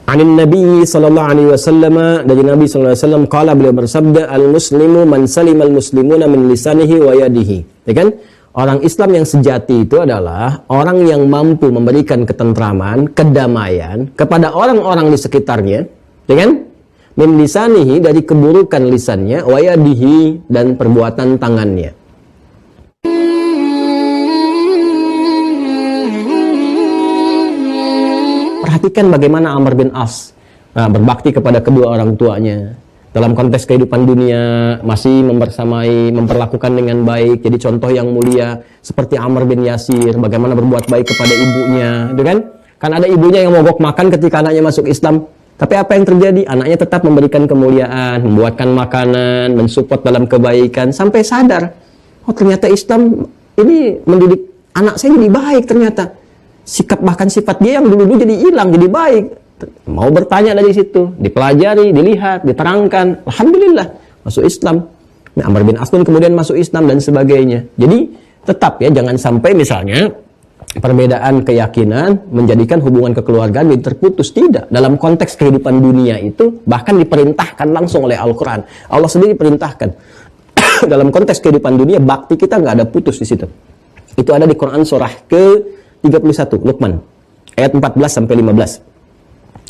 Anin Nabi sallallahu alaihi wasallam, dari Nabi sallallahu alaihi wasallam, qala, beliau bersabda, al-muslimu man salimal muslimuna min lisanihi wa yadihi. Ya kan? Orang Islam yang sejati itu adalah orang yang mampu memberikan ketentraman, kedamaian kepada orang-orang di sekitarnya, ya kan? Min lisanihi, dari keburukan lisannya, wa yadihi, dan perbuatan tangannya. Perhatikan bagaimana Amr bin As berbakti kepada kedua orang tuanya. Dalam konteks kehidupan dunia, masih memperlakukan dengan baik, jadi contoh yang mulia. Seperti Amr bin Yasir, bagaimana berbuat baik kepada ibunya, gitu kan? Kan ada ibunya yang mogok makan ketika anaknya masuk Islam. Tapi apa yang terjadi? Anaknya tetap memberikan kemuliaan, membuatkan makanan, mensupport dalam kebaikan, sampai sadar, oh ternyata Islam ini mendidik anak saya jadi baik ternyata. Bahkan sifat dia yang dulu-dulu jadi hilang, jadi baik. Mau bertanya dari situ, dipelajari, dilihat, diterangkan. Alhamdulillah, masuk Islam. Nah, Amr bin As pun kemudian masuk Islam dan sebagainya. Jadi, tetap ya, jangan sampai misalnya perbedaan keyakinan menjadikan hubungan kekeluargaan jadi terputus. Tidak. Dalam konteks kehidupan dunia itu, bahkan diperintahkan langsung oleh Al-Quran. Allah sendiri perintahkan. Dalam konteks kehidupan dunia, bakti kita nggak ada putus di situ. Itu ada di Quran surah ke-31, Luqman, ayat 14-15.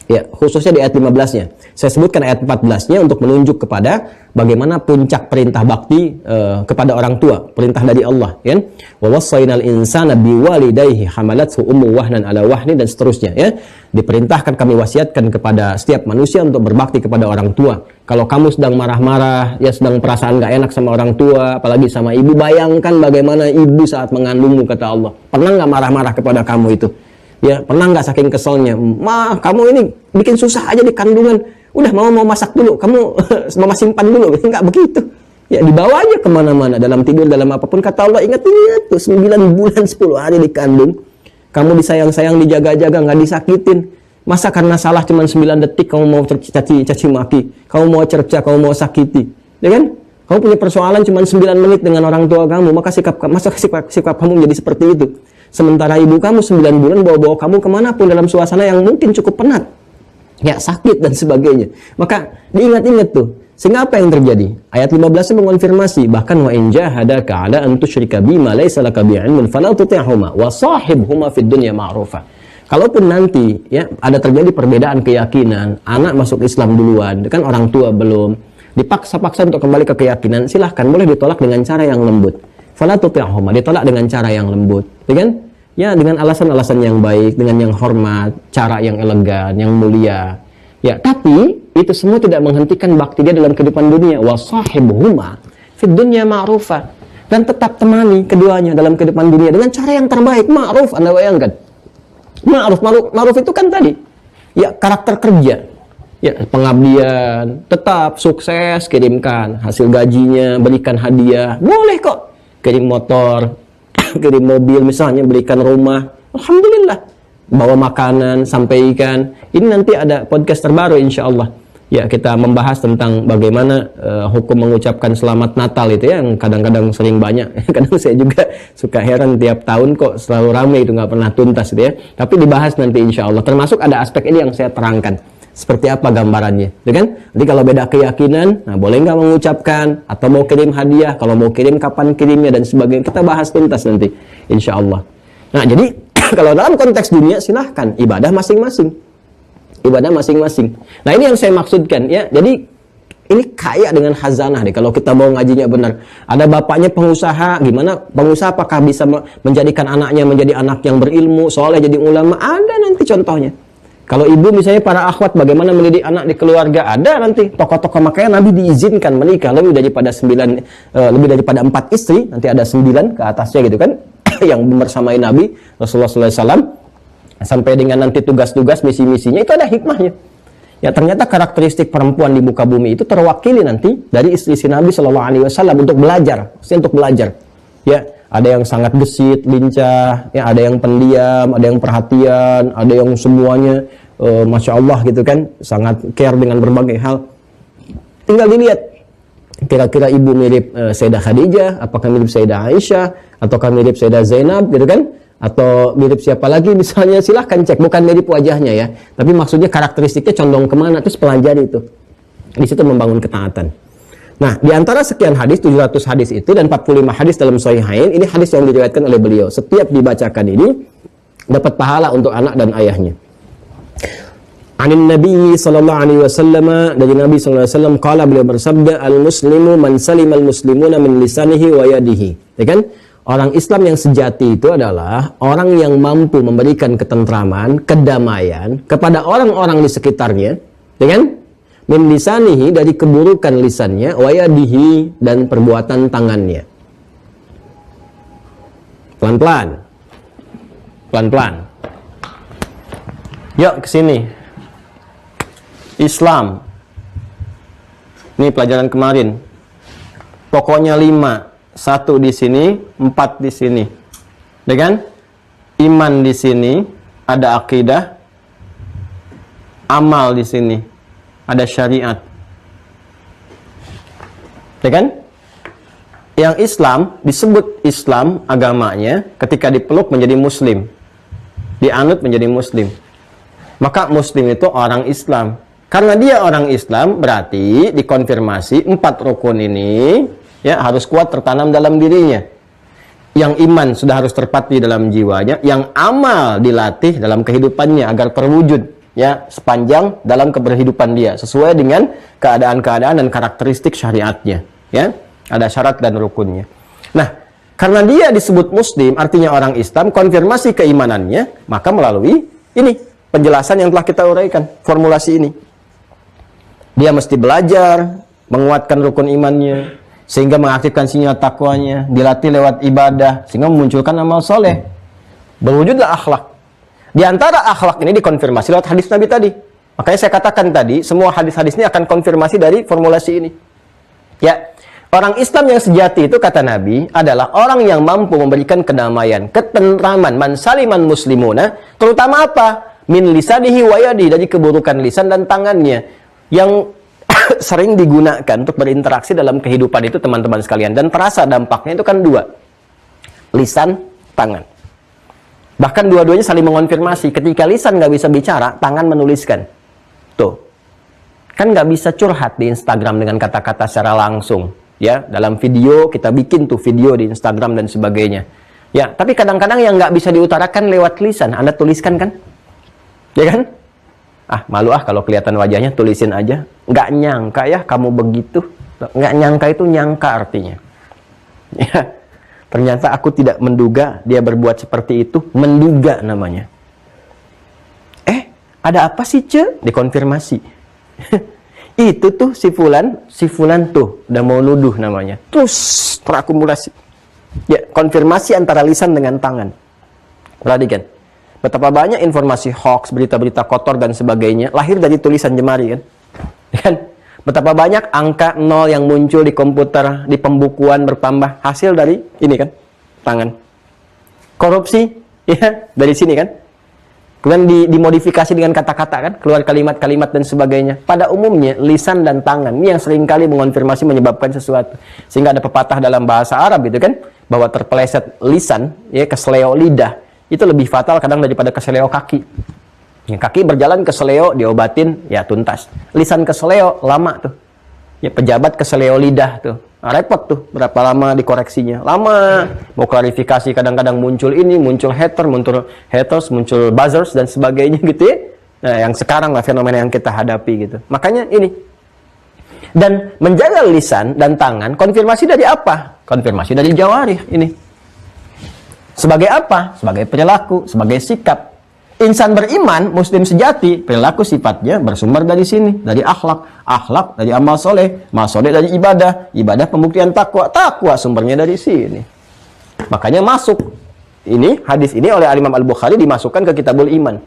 Ya, khususnya di ayat 15-nya. Saya sebutkan ayat 14-nya untuk menunjuk kepada bagaimana puncak perintah bakti kepada orang tua, perintah dari Allah, ya. Wa wassaynal insana biwalidayhi hamalathu ummuhu wahnan ala wahni, dan seterusnya, ya. Diperintahkan, kami wasiatkan kepada setiap manusia untuk berbakti kepada orang tua. Kalau kamu sedang marah-marah, ya sedang perasaan gak enak sama orang tua, apalagi sama ibu, bayangkan bagaimana ibu saat mengandungmu, kata Allah. Pernah nggak marah-marah kepada kamu itu? Ya, pernah nggak saking keselnya, "Ma, kamu ini bikin susah aja di kandungan. Udah, mau masak dulu, kamu mama simpan dulu." Nggak begitu. Ya, dibawa aja kemana-mana, dalam tidur, dalam apapun. Kata Allah, ingat-ingat tuh, 9 bulan 10 hari dikandung. Kamu disayang-sayang, dijaga-jaga, nggak disakitin. Masa karena salah cuma 9 detik kamu mau caci maki, kamu mau cerca, kamu mau sakiti, ya kan? Kamu punya persoalan cuma 9 menit dengan orang tua kamu, maka sikap kamu menjadi seperti itu. Sementara ibu kamu 9 bulan bawa-bawa kamu kemanapun dalam suasana yang mungkin cukup penat, ya sakit dan sebagainya. Maka diingat-ingat tuh. Sehingga apa yang terjadi? Ayat 15 mengonfirmasi, bahkan wa in jahadaka ala an tusyrika bima laysa laka bi'ilmun fala tuti'huma wa shahibhuma fid dunya ma'rufa. Kalaupun nanti ya ada terjadi perbedaan keyakinan, anak masuk Islam duluan, kan orang tua belum, dipaksa-paksa untuk kembali ke keyakinan, silahkan, boleh ditolak dengan cara yang lembut. Fala tuti'huma, ditolak dengan cara yang lembut, ya kan? Ya, dengan alasan-alasan yang baik, dengan yang hormat, cara yang elegan, yang mulia. Ya, tapi itu semua tidak menghentikan bakti dia dalam kehidupan dunia. Wa sahibuhuma fid dunya ma'rufa, dan tetap temani keduanya dalam kehidupan dunia dengan cara yang terbaik, ma'ruf. Anda bayangkan. Ma'ruf itu kan tadi ya karakter kerja. Ya, pengabdian, tetap sukses, kirimkan hasil gajinya, berikan hadiah. Boleh kok. Kirim motor, kirim mobil misalnya, berikan rumah, alhamdulillah. Bawa makanan, sampaikan. Ini nanti ada podcast terbaru insya Allah. Ya, kita membahas tentang bagaimana hukum mengucapkan selamat Natal itu ya, yang kadang-kadang sering banyak. Kadang saya juga suka heran, tiap tahun kok selalu ramai itu, nggak pernah tuntas gitu ya. Tapi dibahas nanti insya Allah. Termasuk ada aspek ini yang saya terangkan. Seperti apa gambarannya, ya kan? Jadi kalau beda keyakinan, nah boleh nggak mengucapkan, atau mau kirim hadiah, kalau mau kirim kapan kirimnya dan sebagainya, kita bahas tuntas nanti, insya Allah. Nah jadi kalau dalam konteks dunia silahkan, ibadah masing-masing, Nah ini yang saya maksudkan ya. Jadi ini kaya dengan khazanah deh kalau kita mau ngajinya benar. Ada bapaknya pengusaha, gimana pengusaha apakah bisa menjadikan anaknya menjadi anak yang berilmu, soleh, jadi ulama? Ada nanti contohnya. Kalau ibu misalnya para akhwat bagaimana mendidik anak di keluarga, ada nanti tokoh-tokoh. Makanya Nabi diizinkan menikah lebih daripada 4 istri, nanti ada 9 ke atasnya gitu kan, yang bersamai Nabi Rasulullah SAW, sampai dengan nanti tugas-tugas misi-misinya, itu ada hikmahnya. Ya, ternyata karakteristik perempuan di muka bumi itu terwakili nanti dari istri-istri Nabi SAW untuk belajar, Ya, ada yang sangat gesit, lincah, ya, ada yang pendiam, ada yang perhatian, ada yang semuanya Masya Allah gitu kan, sangat care dengan berbagai hal. Tinggal dilihat, kira-kira ibu mirip Sayyidah Khadijah, apakah mirip Sayyidah Aisyah, ataukah mirip Sayyidah Zainab gitu kan, atau mirip siapa lagi misalnya, silahkan cek, bukan mirip wajahnya ya, tapi maksudnya karakteristiknya condong kemana, terus pelajari itu. Di situ membangun ketaatan. Nah, di antara sekian hadis, 700 hadis itu dan 45 hadis dalam Sahihain, ini hadis yang diriwayatkan oleh beliau. Setiap dibacakan ini dapat pahala untuk anak dan ayahnya. Anin Nabi sallallahu alaihi wasallam, dari Nabi sallallahu alaihi wasallam, qala, beliau bersabda, al-muslimu man salimal muslimuna min lisanihi wa yadihi. Ya kan? Orang Islam yang sejati itu adalah orang yang mampu memberikan ketentraman, kedamaian kepada orang-orang di sekitarnya, ya kan? Min lisanihi, dari keburukan lisannya, wa yadihi, dan perbuatan tangannya. Pelan-pelan. Pelan-pelan. Yuk ke sini. Islam. Ini pelajaran kemarin. Pokoknya 5. 1 di sini, 4 di sini. Ya kan? Iman di sini, ada akidah. Amal di sini, ada syariat. Ya kan? Yang Islam disebut Islam agamanya ketika dipeluk menjadi muslim. Dianut menjadi muslim. Maka muslim itu orang Islam. Karena dia orang Islam, berarti dikonfirmasi 4 rukun ini ya harus kuat tertanam dalam dirinya. Yang iman sudah harus terpatri dalam jiwanya, yang amal dilatih dalam kehidupannya agar terwujud ya sepanjang dalam keberhidupan dia sesuai dengan keadaan-keadaan dan karakteristik syariatnya ya. Ada syarat dan rukunnya. Nah, karena dia disebut muslim, artinya orang Islam, konfirmasi keimanannya maka melalui ini penjelasan yang telah kita uraikan, formulasi ini. Dia mesti belajar menguatkan rukun imannya sehingga mengaktifkan sinyal takwanya, dilatih lewat ibadah sehingga memunculkan amal soleh. Berwujudlah akhlak. Di antara akhlak ini dikonfirmasi lewat hadis Nabi tadi. Makanya saya katakan tadi, semua hadis-hadis ini akan konfirmasi dari formulasi ini. Ya, orang Islam yang sejati itu kata Nabi adalah orang yang mampu memberikan kedamaian, ketentraman, man saliman muslimuna, terutama apa? Min lisanihi wa yadihi, dari keburukan lisan dan tangannya. Yang sering digunakan untuk berinteraksi dalam kehidupan itu teman-teman sekalian, dan terasa dampaknya itu kan 2, lisan, tangan. Bahkan dua-duanya saling mengonfirmasi. Ketika lisan nggak bisa bicara, tangan menuliskan. Tuh, kan nggak bisa curhat di Instagram dengan kata-kata secara langsung ya. Dalam video kita bikin tuh video di Instagram dan sebagainya ya, tapi kadang-kadang yang nggak bisa diutarakan lewat lisan Anda tuliskan kan, ya kan? Ah, malu kalau kelihatan wajahnya, tulisin aja. Nggak nyangka ya kamu begitu. Nggak nyangka itu nyangka artinya. Ya, ternyata aku tidak menduga dia berbuat seperti itu. Menduga namanya. Ada apa sih, Ce? Dikonfirmasi. Itu tuh si fulan tuh udah mau nuduh namanya. Terus terakumulasi. Ya, konfirmasi antara lisan dengan tangan. Perhatikan. Betapa banyak informasi hoax, berita-berita kotor dan sebagainya lahir dari tulisan jemari kan? Kan? Betapa banyak angka 0 yang muncul di komputer, di pembukuan bertambah hasil dari ini kan? Tangan. Korupsi ya dari sini kan? Kemudian dimodifikasi dengan kata-kata kan? Keluar kalimat-kalimat dan sebagainya. Pada umumnya lisan dan tangan ini yang seringkali mengonfirmasi menyebabkan sesuatu. Sehingga ada pepatah dalam bahasa Arab itu kan, bahwa terpeleset lisan ya keseleo lidah itu lebih fatal kadang daripada keseleo kaki. Ya, kaki berjalan keseleo, diobatin, ya tuntas. Lisan keseleo, lama tuh. Ya, pejabat keseleo lidah tuh. Nah, repot tuh, berapa lama dikoreksinya. Lama, mau klarifikasi kadang-kadang muncul ini, muncul haters, muncul buzzers, dan sebagainya gitu ya. Nah, yang sekarang lah fenomena yang kita hadapi gitu. Makanya ini. Dan menjaga lisan dan tangan, konfirmasi dari apa? Konfirmasi dari jawarih ini. Sebagai apa? Sebagai perilaku, sebagai sikap. Insan beriman, muslim sejati, perilaku sifatnya bersumber dari sini, dari akhlak, akhlak dari amal soleh dari ibadah, ibadah pembuktian takwa, takwa sumbernya dari sini. Makanya masuk ini hadis ini oleh Imam Al-Bukhari dimasukkan ke Kitabul Iman.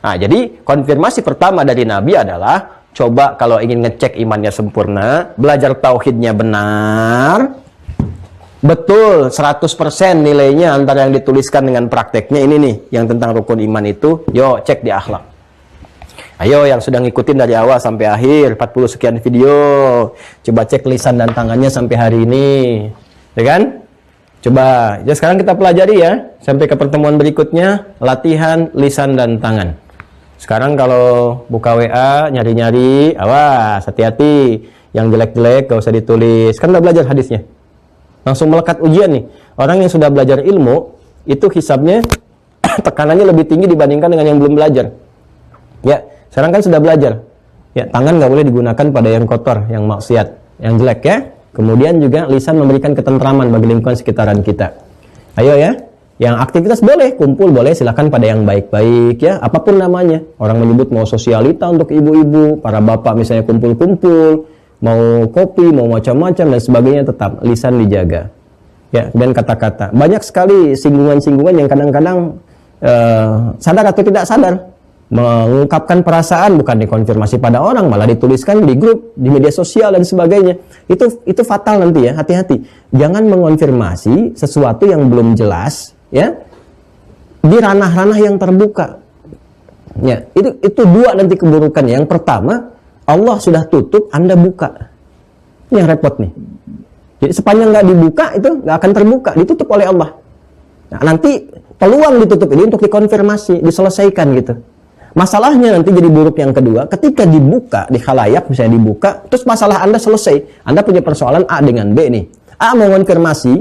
Nah, jadi konfirmasi pertama dari Nabi adalah coba kalau ingin ngecek imannya sempurna, belajar tauhidnya benar. Betul, 100% nilainya antara yang dituliskan dengan prakteknya ini nih, yang tentang rukun iman itu, yuk cek di akhlak. Ayo yang sudah ngikutin dari awal sampai akhir, 40 sekian video, coba cek lisan dan tangannya sampai hari ini, ya kan? Coba, ya sekarang kita pelajari ya, sampai ke pertemuan berikutnya, latihan lisan dan tangan. Sekarang kalau buka WA, nyari-nyari, awas, hati-hati. Yang jelek-jelek gak usah ditulis. Kan udah belajar hadisnya. Langsung melekat ujian nih. Orang yang sudah belajar ilmu, itu hisabnya, tekanannya lebih tinggi dibandingkan dengan yang belum belajar. Ya, sekarang kan sudah belajar. Ya, tangan gak boleh digunakan pada yang kotor, yang maksiat, yang jelek ya. Kemudian juga lisan memberikan ketentraman bagi lingkungan sekitaran kita. Ayo ya, yang aktivitas boleh, kumpul boleh, silakan pada yang baik-baik ya, apapun namanya. Orang menyebut mau sosialita untuk ibu-ibu, para bapak misalnya kumpul-kumpul, mau kopi, mau macam-macam dan sebagainya, tetap lisan dijaga. Ya, dan kata-kata. Banyak sekali singgungan-singgungan yang kadang-kadang sadar atau tidak sadar mengungkapkan perasaan, bukan dikonfirmasi pada orang, malah dituliskan di grup, di media sosial dan sebagainya. Itu fatal nanti ya, hati-hati. Jangan mengonfirmasi sesuatu yang belum jelas ya di ranah-ranah yang terbuka. Ya, itu dua nanti keburukannya. Yang pertama, Allah sudah tutup, Anda buka. Ini yang repot nih. Jadi sepanjang nggak dibuka itu nggak akan terbuka, ditutup oleh Allah. Nah, nanti peluang ditutup ini untuk dikonfirmasi, diselesaikan gitu. Masalahnya nanti jadi buruk yang kedua, ketika dibuka di khalayak, misalnya dibuka, terus masalah Anda selesai. Anda punya persoalan A dengan B nih. A mau konfirmasi,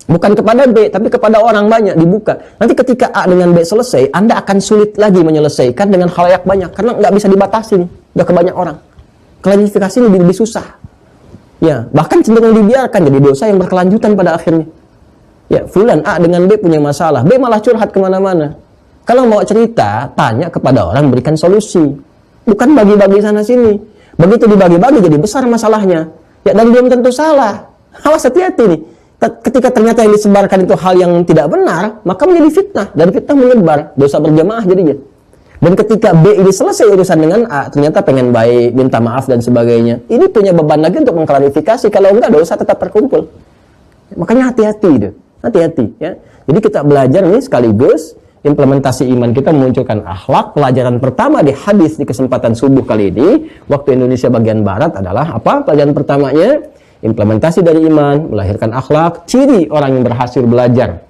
bukan kepada B, tapi kepada orang banyak, dibuka. Nanti ketika A dengan B selesai, Anda akan sulit lagi menyelesaikan dengan khalayak banyak, karena nggak bisa dibatasi nih, udah ke banyak orang. Klarifikasi lebih susah. Ya, bahkan cenderung dibiarkan, jadi dosa yang berkelanjutan pada akhirnya. Ya, fulan A dengan B punya masalah, B malah curhat kemana-mana. Kalau mau cerita, tanya kepada orang, berikan solusi. Bukan bagi-bagi sana-sini. Begitu dibagi-bagi, jadi besar masalahnya. Ya, dan belum tentu salah. Awas, hati-hati nih. Ketika ternyata yang disebarkan itu hal yang tidak benar, maka menjadi fitnah. Dan fitnah menyebar. Dosa berjamaah jadinya. Dan ketika B ini selesai urusan dengan A, ternyata pengen baik, minta maaf dan sebagainya. Ini punya beban lagi untuk mengklarifikasi. Kalau enggak, dosa tetap terkumpul. Makanya hati-hati itu. Hati-hati ya. Jadi kita belajar nih sekaligus implementasi iman kita memunculkan akhlak. Pelajaran pertama di hadis di kesempatan subuh kali ini, waktu Indonesia bagian barat adalah apa? Pelajaran pertamanya, implementasi dari iman, melahirkan akhlak. Ciri orang yang berhasil belajar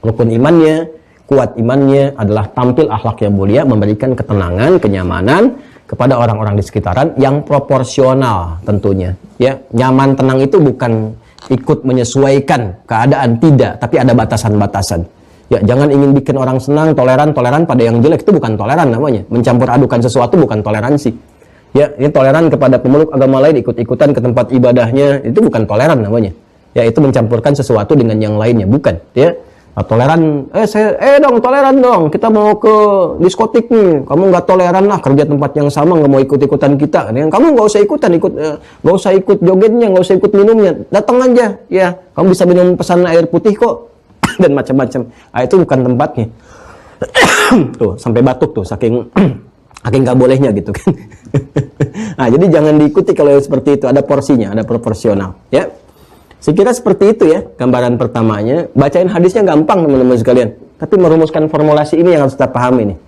rukun imannya, kuat imannya adalah tampil akhlak yang mulia, memberikan ketenangan, kenyamanan kepada orang-orang di sekitaran yang proporsional tentunya. Ya, nyaman tenang itu bukan ikut menyesuaikan keadaan, tidak, tapi ada batasan-batasan. Ya, jangan ingin bikin orang senang, toleran pada yang jelek, itu bukan toleran namanya. Mencampur adukan sesuatu bukan toleransi. Ya, ini toleran kepada pemeluk agama lain, ikut-ikutan ke tempat ibadahnya, itu bukan toleran namanya. Ya, itu mencampurkan sesuatu dengan yang lainnya, bukan. Ya, toleran, toleran dong, kita mau ke diskotik nih, kamu nggak toleran lah, kerja tempat yang sama, nggak mau ikut-ikutan kita. Kamu nggak usah ikutan, nggak usah ikut jogetnya, nggak usah ikut minumnya, datang aja. Ya, kamu bisa minum pesan air putih kok. Dan macam-macam. Itu bukan tempatnya. Tuh, sampai batuk tuh, saking nggak bolehnya gitu kan. Nah, jadi jangan diikuti kalau seperti itu. Ada porsinya, ada proporsional. Ya, saya kira seperti itu ya gambaran pertamanya. Bacain hadisnya gampang teman-teman sekalian. Tapi merumuskan formulasi ini yang harus kita pahami nih.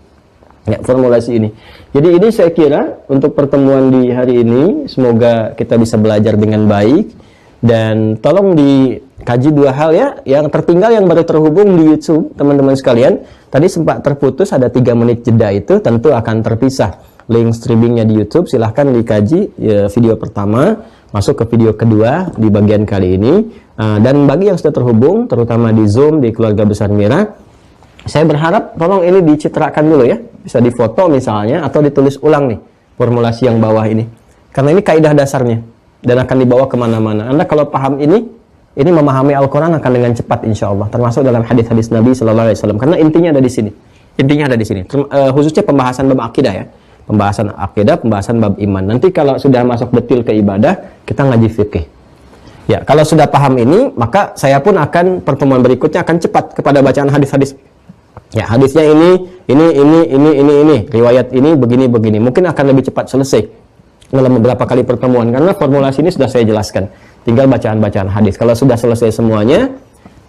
Ya, formulasi ini. Jadi ini saya kira untuk pertemuan di hari ini, semoga kita bisa belajar dengan baik. Dan tolong dikaji dua hal ya, yang tertinggal yang baru terhubung di YouTube, teman-teman sekalian. Tadi sempat terputus, ada 3 menit jeda itu, tentu akan terpisah. Link streamingnya di YouTube, silahkan dikaji ya, video pertama, masuk ke video kedua di bagian kali ini. Dan bagi yang sudah terhubung, terutama di Zoom, di Keluarga Besar Mira, saya berharap tolong ini dicitrakan dulu ya, bisa difoto misalnya, atau ditulis ulang nih, formulasi yang bawah ini. Karena ini kaidah dasarnya. Dan akan dibawa kemana-mana. Anda kalau paham ini memahami Al-Quran akan dengan cepat insya Allah. Termasuk dalam hadis-hadis Nabi Sallallahu Alaihi Wasallam. Karena intinya ada di sini. Khususnya pembahasan bab akidah ya. Pembahasan akidah, pembahasan bab iman. Nanti kalau sudah masuk detil ke ibadah, kita ngaji fikih. Ya, kalau sudah paham ini, maka saya pun akan pertemuan berikutnya akan cepat kepada bacaan hadis-hadis. Ya, hadisnya ini, riwayat ini begini. Mungkin akan lebih cepat selesai dalam beberapa kali pertemuan, karena formulasi ini sudah saya jelaskan. Tinggal bacaan-bacaan hadis. Kalau sudah selesai semuanya,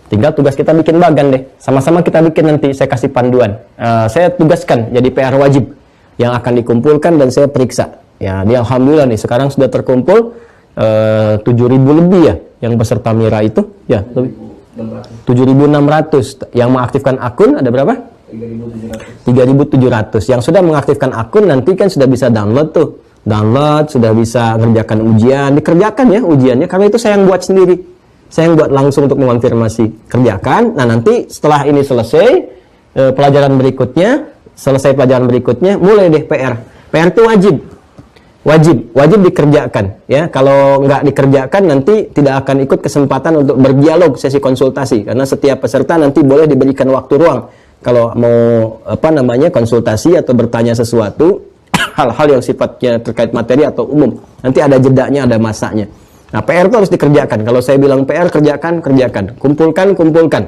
tinggal tugas kita bikin bagan deh. Sama-sama kita bikin nanti, saya kasih panduan. Saya tugaskan jadi PR wajib yang akan dikumpulkan dan saya periksa. Ya, dia alhamdulillah nih sekarang sudah terkumpul 7.000 lebih ya yang peserta Mira itu. Ya, lebih. 7.600. Yang mengaktifkan akun ada berapa? 3.700. Yang sudah mengaktifkan akun nanti kan sudah bisa download tuh. Download, sudah bisa mengerjakan ujian. Dikerjakan ya ujiannya, karena itu saya yang buat sendiri. Saya yang buat langsung untuk mengonfirmasi. Kerjakan. Nah nanti setelah ini selesai, pelajaran berikutnya, mulai deh PR. PR itu wajib dikerjakan ya. Kalau nggak dikerjakan nanti tidak akan ikut kesempatan untuk berdialog sesi konsultasi, karena setiap peserta nanti boleh diberikan waktu ruang kalau mau konsultasi atau bertanya sesuatu hal-hal yang sifatnya terkait materi atau umum. Nanti ada jedanya, ada masanya. Nah PR itu harus dikerjakan. Kalau saya bilang PR, kerjakan, kumpulkan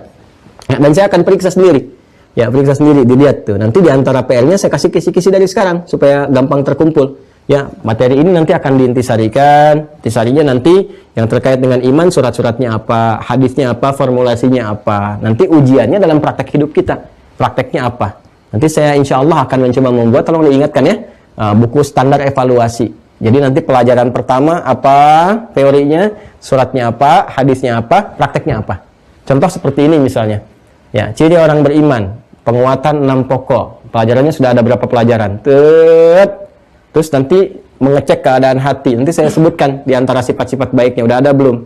ya, dan saya akan periksa sendiri ya, dilihat tuh. Nanti diantara PR-nya saya kasih kisi-kisi dari sekarang supaya gampang terkumpul. Ya, materi ini nanti akan diintisarikan. Intisarinya nanti yang terkait dengan iman, surat-suratnya apa, hadisnya apa, formulasinya apa. Nanti ujiannya dalam praktek hidup kita. Prakteknya apa? Nanti saya insya Allah akan mencoba membuat, tolong diingatkan ya, buku standar evaluasi. Jadi nanti pelajaran pertama apa teorinya, suratnya apa, hadisnya apa, prakteknya apa. Contoh seperti ini misalnya. Ya, ciri orang beriman, penguatan 6 pokok. Pelajarannya sudah ada berapa pelajaran? Terus nanti mengecek keadaan hati. Nanti saya sebutkan di antara sifat-sifat baiknya udah ada belum.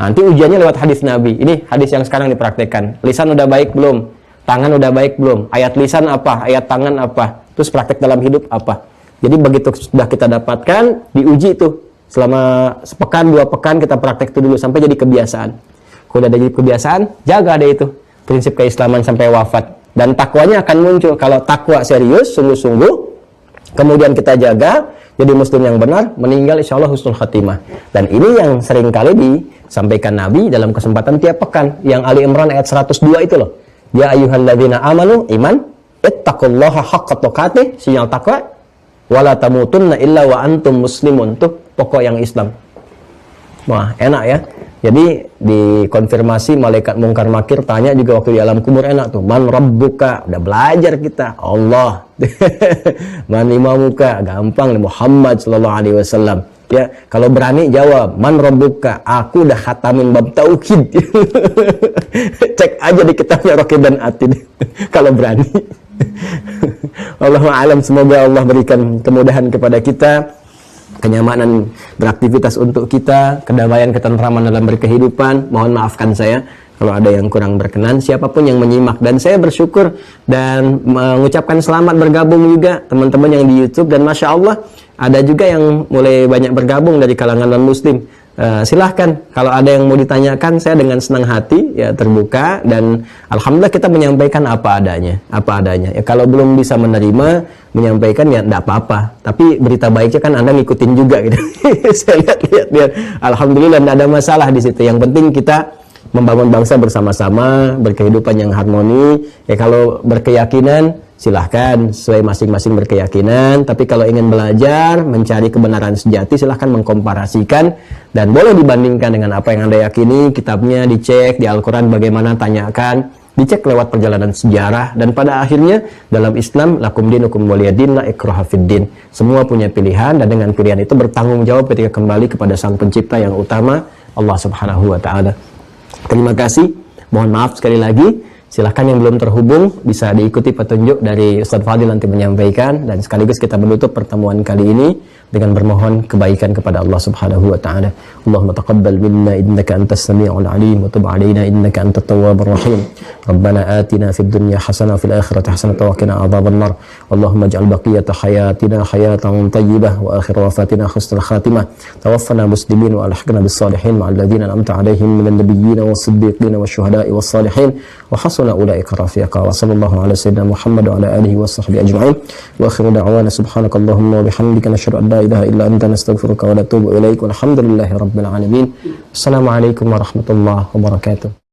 Nanti ujiannya lewat hadis Nabi. Ini hadis yang sekarang dipraktekkan. Lisan udah baik belum? Tangan udah baik belum? Ayat lisan apa? Ayat tangan apa? Terus praktek dalam hidup apa? Jadi begitu sudah kita dapatkan, diuji itu. Selama sepekan, 2 pekan kita praktek itu dulu sampai jadi kebiasaan. Kalau udah jadi kebiasaan, jaga deh itu. Prinsip keislaman sampai wafat. Dan takwanya akan muncul. Kalau takwa serius, sungguh-sungguh, kemudian kita jaga, jadi muslim yang benar, meninggal insya Allah husnul khatimah. Dan ini yang sering kali disampaikan Nabi dalam kesempatan tiap pekan. Yang Ali Imran ayat 102 itu loh. Ya ayyuhalladzina amanu, iman, ittaqullaha haqqa tuqatih, sinyal takwa, wala tamutunna illa wa antum muslimun. Tuh pokok yang Islam. Wah, enak ya. Jadi dikonfirmasi malaikat mungkar makir tanya juga waktu di alam kubur, enak tuh. Man rabbuka, udah belajar kita. Allah. Man imamuka, gampang. Muhammad sallallahu alaihi wasallam. Ya, kalau berani jawab, man rabbuka, aku udah khatamin bab tauhid. Cek aja di kitabnya Raqib dan Atid. Kalau berani. Wallahu a'lam, semoga Allah berikan kemudahan kepada kita, kenyamanan beraktivitas untuk kita, kedamaian, ketentraman dalam berkehidupan. Mohon maafkan saya kalau ada yang kurang berkenan, siapapun yang menyimak. Dan saya bersyukur dan mengucapkan selamat bergabung juga teman-teman yang di YouTube. Dan Masya Allah, ada juga yang mulai banyak bergabung dari kalangan non-muslim. Silahkan, kalau ada yang mau ditanyakan, saya dengan senang hati ya terbuka. Dan alhamdulillah kita menyampaikan apa adanya. Ya, kalau belum bisa menerima, menyampaikan ya enggak apa-apa. Tapi berita baiknya kan Anda ngikutin juga gitu. Saya lihat. Alhamdulillah enggak ada masalah di situ. Yang penting kita membangun bangsa bersama-sama, berkehidupan yang harmoni. Ya kalau berkeyakinan silahkan sesuai masing-masing berkeyakinan. Tapi kalau ingin belajar, mencari kebenaran sejati, silahkan mengkomparasikan dan boleh dibandingkan dengan apa yang Anda yakini. Kitabnya dicek di Al-Quran bagaimana, tanyakan, dicek lewat perjalanan sejarah. Dan pada akhirnya dalam Islam, lakum dinukum waliyadin, la ikraha fiddin. Semua punya pilihan, dan dengan pilihan itu bertanggung jawab ketika kembali kepada Sang Pencipta yang utama, Allah Subhanahu wa Ta'ala. Terima kasih, mohon maaf sekali lagi. Silahkan yang belum terhubung bisa diikuti petunjuk dari Ustaz Fadil nanti menyampaikan. Dan sekaligus kita menutup pertemuan kali ini dengan bermohon kebaikan kepada Allah Subhanahu wa Ta'ala. Allahumma taqabbal minna innaka antas sami'ul alim wa tub 'alaina innaka antat tawwabur rahim. Rabbana atina fid dunya hasanah wa fil akhirati hasanah wa qina adzabannar. Allahumma ij'al baqiyata hayatina hayatan thayyibah wa akhir wafatina husnul khatimah. Tawaffana muslimin wa alhiqna bis salihin ma'al ladzina an'amta 'alaihim minan nabiyyin was siddiqin wasyuhada'i was salihin wa hasuna ulaika rafiqa. Wa sallallahu ala sayyidina Muhammad wa ala alihi wa sahbihi ajma'in. Wa akhiru da'wana subhanakallahumma wa bihamdika nasyhadu an la ilaha illa anta nastaghfiruka wa natubu ilaik. Walhamdulillahi rabbil alamin. Assalamualaikum warahmatullahi wabarakatuh.